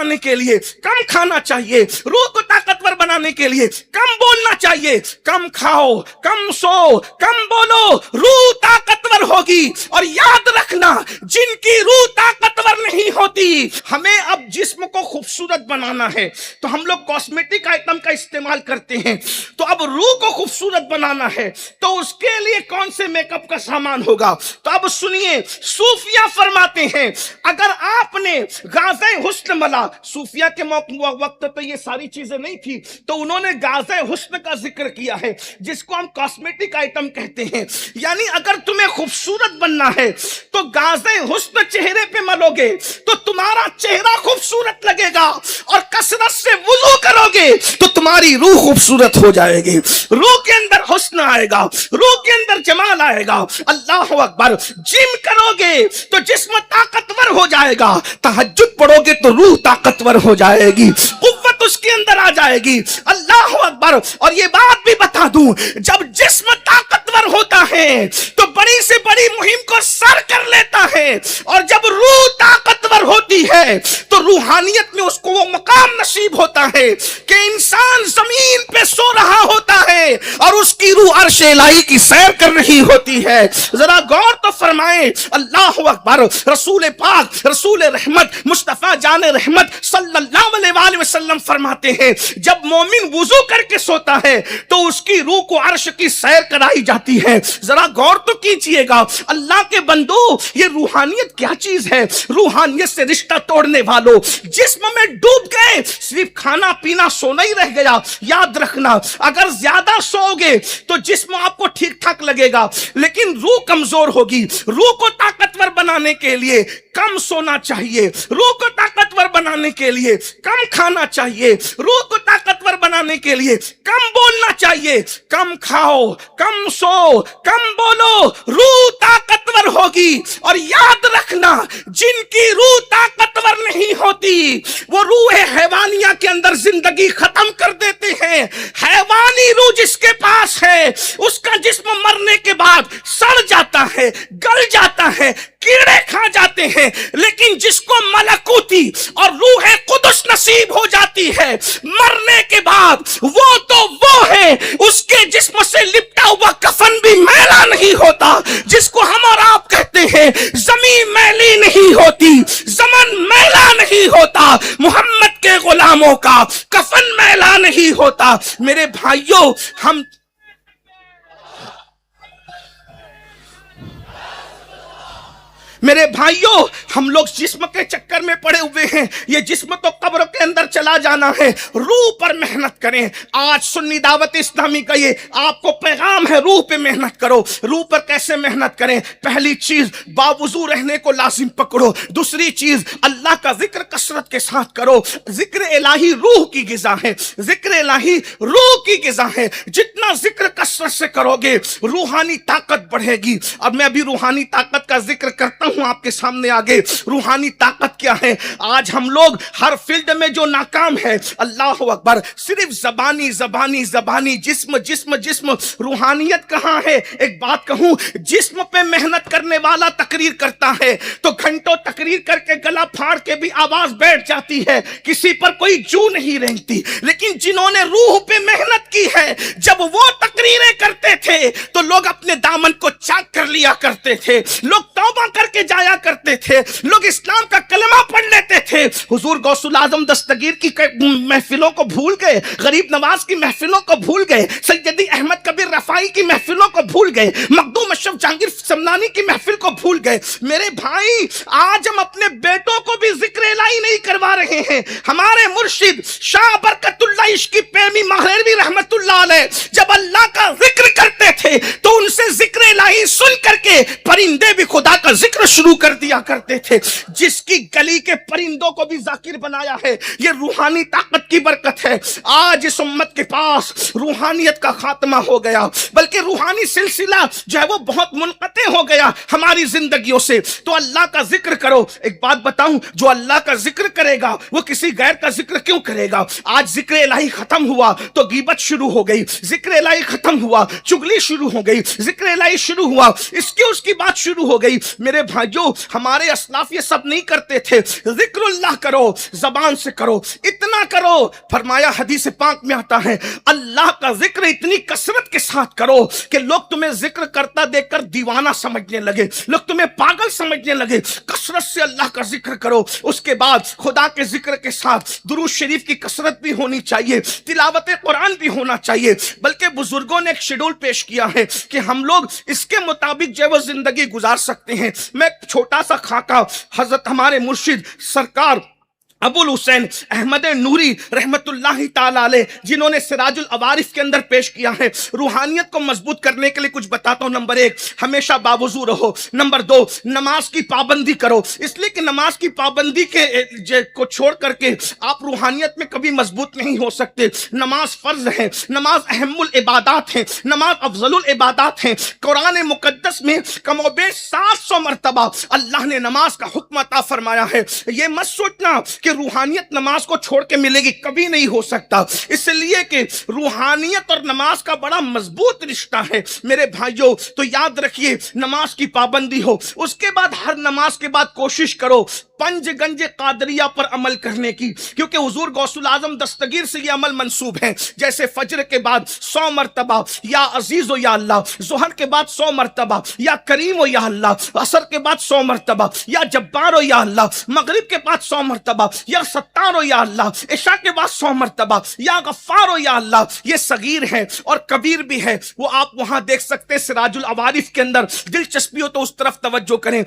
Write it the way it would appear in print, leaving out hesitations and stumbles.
بنانے کے لیے کم کھانا چاہیے، روح کو طاقتور بنانے کے لیے کم بولنا چاہیے، کم کھاؤ، کم سو، کم بولو، روح طاقتور ہوگی۔ اور یاد رکھنا، جن کی روح طاقتور نہیں ہوتی، ہمیں اب جسم کو خوبصورت بنانا ہے تو ہم لوگ کاسمیٹک آئٹم کا استعمال کرتے ہیں، تو اب روح کو خوبصورت بنانا ہے تو اس کے لیے کون سے میک اپ کا سامان ہوگا؟ تو اب سنیے، صوفیہ فرماتے ہیں اگر آپ نے غازہ حسن ملا، صوفیہ کے وقت تو یہ ساری چیزیں نہیں تھی، تو انہوں نے غازہ حسن کا ذکر کیا ہے جس کو ہم کاسمیٹک آئٹم کہتے ہیں۔ یعنی اگر تمہیں خوبصورت بننا ہے تو غازہ حسن چہرے پہ ملو گے تو تمہارا چہرہ خوبصورت لگے گا، اور کثرت سے وضو کرو گے تو تمہاری روح خوبصورت ہو جائے گی، روح کے اندر حسن آئے گا، روح کے اندر جمال آئے گا۔ اللہ اکبر۔ جم کرو گے تو جسم طاقتور ہو جائے گا، تہجد پڑھو گے تو روح طاقتور ہو جائے گی، قوت اس کے اندر آ جائے گی۔ اللہ اکبر۔ اور یہ بات بھی بتا دوں، جب جسم طاقتور ہوتا ہے تو بڑی سے بڑی مہم کو سر کر لیتا ہے، اور جب روح طاقتور ہوتی ہے تو روحانیت میں اس کو وہ مقام نصیب ہوتا ہے کہ انسان زمین پہ سو رہا ہوتا ہے اور اس کی روح عرش الہی کی سیر کر رہی ہوتی ہے۔ ذرا غور تو فرمائیں۔ اللہ اکبر۔ رسول پاک، رسول رحمت، مصطفیٰ جان رحمت صلی اللہ علیہ وآلہ وسلم فرماتے ہیں جب مومن وضو کر کے سوتا ہے تو اس کی روح کو عرش کی سیر کرائی جاتی ہے۔ ذرا غور تو کیجئے گا، اللہ کے بندو، یہ روحانیت کیا چیز ہے؟ روحانیت سے رشتہ توڑنے والوں، جسم میں ڈوب گئے، صرف کھانا پینا سونا ہی رہ گیا۔ یاد رکھنا، اگر زیادہ سو گے تو جسم آپ کو ٹھیک ٹھاک لگے گا لیکن روح کمزور ہوگی۔ روح کو طاقتور بنانے کے لیے کم سونا چاہیے، روح کو طاقتور بنانے کے لیے کم کھانا چاہیے، روح کو طاقتور بنانے کے لیے کم بولنا چاہیے، کم کھاؤ، کم سو، کم بولو، روح طاقتور ہوگی۔ اور یاد رکھنا، جن کی روح طاقتور نہیں ہوتی وہ روح حیوانیہ کے اندر زندگی ختم کر دیتے ہیں۔ حیوانی روح جس کے پاس ہے اس کا جسم مرنے کے بعد سڑ جاتا ہے، گل جاتا ہے، کیڑے کھا جاتے ہیں، لیکن جس کو ملکوتی اور روح قدس نصیب ہو جاتی ہے مرنے کے بعد، وہ تو وہ ہے، اس کے جسم سے لپٹا ہوا کفن بھی میلا نہیں ہوتا۔ جس کو ہم اور آپ کہتے ہیں زمین میلی نہیں ہوتی، زمن میلا نہیں ہوتا، محمد کے غلاموں کا کفن میلا نہیں ہوتا۔ میرے بھائیوں، ہم لوگ جسم کے چکر میں پڑے ہوئے ہیں۔ یہ جسم تو قبر کے اندر چلا جانا ہے، روح پر محنت کریں۔ آج سنی دعوت اسلامی کا یہ آپ کو پیغام ہے، روح پہ محنت کرو۔ روح پر کیسے محنت کریں؟ پہلی چیز، باوضو رہنے کو لازم پکڑو۔ دوسری چیز، اللہ کا ذکر کثرت کے ساتھ کرو۔ ذکر الہی روح کی غذا ہے، ذکر الہی روح کی غذا ہے۔ جتنا ذکر کثرت سے کرو گے روحانی طاقت بڑھے گی۔ اب میں ابھی روحانی طاقت کا ذکر کرتا ہوں آپ کے سامنے آگے۔ روحانی طاقت کیا ہے؟ آج ہم لوگ ہر فیلڈ میں جو ناکام ہے، اللہ اکبر، صرف زبانی زبانی زبانی، جسم جسم جسم، روحانیت کہاں ہے؟ ایک بات کہوں، جسم پہ محنت کرنے والا تقریر کرتا ہے تو گھنٹوں تقریر کر کے گلا پھاڑ کے بھی آواز بیٹھ جاتی ہے، کسی پر کوئی جو نہیں رہتی۔ لیکن جنہوں نے روح پہ محنت کی ہے، جب وہ تقریریں کرتے تھے تو لوگ اپنے دامن کو چاک کر لیا کرتے تھے، لوگ توبہ کر کے جایا کرتے تھے، لوگ اسلام کا کلمہ پڑھ لیتے تھے۔ حضور غوث العظم دستگیر کی محفلوں کو بھول گئے، غریب نواز کی محفلوں کو بھول گئے، سیدی احمد کبیر رفاعی کی محفلوں کو بھول گئے، مخدوم اشرف جہانگیر سمنانی کی محفل کو بھول گئے۔ میرے بھائی، آج ہم اپنے بیٹوں کو بھی ذکر الہی نہیں کروا رہے ہیں۔ ہمارے مرشد شاہ برکت اللہ عشقی پیمی مہروی رحمت اللہ علیہ جب اللہ کا ذکر کرتے تھے تو ان سے ذکر الہی سن کر کے پرندے بھی خدا کا ذکر شروع کر دیا کرتے تھے۔ جس کی گلی کے پرندوں کو بھی ذاکر بنایا ہے، یہ روحانی طاقت کی برکت ہے۔ آج اس امت کے پاس روحانیت کا خاتمہ ہو گیا، بلکہ روحانی سلسلہ جو ہے وہ بہت منقطع ہو گیا ہماری زندگیوں سے۔ تو اللہ کا ذکر کرو۔ ایک بات بتاؤں، جو اللہ کا ذکر کرے گا وہ کسی غیر کا ذکر کیوں کرے گا؟ آج ذکر الہی ختم ہوا تو غیبت شروع ہو گئی، ذکر الہی ختم ہوا چغلی شروع ہو گئی، ذکر الہی شروع ہوا اس کی بات شروع ہو گئی۔ میرے بھائیوں، ہمارے اسلاف یہ سب نہیں کرتے تھے۔ ذکر اللہ کرو، زبان سے کرو، اتنا کرو۔ فرمایا حدیث پاک میں آتا ہے اللہ کا ذکر اتنی کثرت کے ساتھ کرو کہ لوگ تمہیں ذکر کرتا دیکھ کر دیوانہ سمجھنے لگے، لوگ تمہیں پاگل سمجھنے لگے۔ کثرت سے اللہ کا ذکر کرو۔ اس کے بعد خدا کے ذکر کے ساتھ درود شریف کی کثرت بھی ہونی چاہیے، تلاوت قرآن بھی ہونا چاہیے۔ بلکہ بزرگوں نے ایک شیڈول پیش کیا ہے کہ ہم لوگ اس کے مطابق جو ہے وہ زندگی گزار سکتے ہیں۔ میں ایک چھوٹا سا خاکہ حضرت ہمارے مرشد سرکار ابو الحسین احمد نوری رحمت اللہ تعالی علیہ، جنہوں نے سراج العوارف کے اندر پیش کیا ہے، روحانیت کو مضبوط کرنے کے لیے کچھ بتاتا ہوں۔ نمبر 1، ہمیشہ باوضو رہو۔ نمبر 2، نماز کی پابندی کرو، اس لیے کہ نماز کی پابندی کو چھوڑ کر کے آپ روحانیت میں کبھی مضبوط نہیں ہو سکتے۔ نماز فرض ہے، نماز اہم العبادات ہے، نماز افضل العبادات ہے۔ قرآن مقدس میں کم و بیش 700 مرتبہ اللہ نے نماز کا حکم عطا فرمایا ہے۔ یہ مت سوچنا کہ روحانیت نماز کو چھوڑ کے ملے گی، کبھی نہیں ہو سکتا، اس لیے کہ روحانیت اور نماز کا بڑا مضبوط رشتہ ہے۔ میرے بھائیوں، تو یاد رکھیے نماز کی پابندی ہو۔ اس کے بعد ہر نماز کے بعد کوشش کرو پنج گنج قادریہ پر عمل کرنے کی، کیونکہ حضور غوث العظم دستگیر سے یہ عمل منسوب ہے۔ جیسے فجر کے بعد 100 مرتبہ یا عزیز و یا اللہ، ظہر کے بعد 100 مرتبہ یا کریم و یا اللہ، عصر کے بعد 100 مرتبہ یا جبار و یا اللہ، مغرب کے بعد 100 مرتبہ یا ستار و یا اللہ، عشاء کے بعد 100 مرتبہ یا غفار و یا اللہ۔ یہ صغیر ہے اور کبیر بھی ہے، وہ آپ وہاں دیکھ سکتے سراج العوارف کے اندر۔ دلچسپی ہو تو اس طرف توجہ کریں۔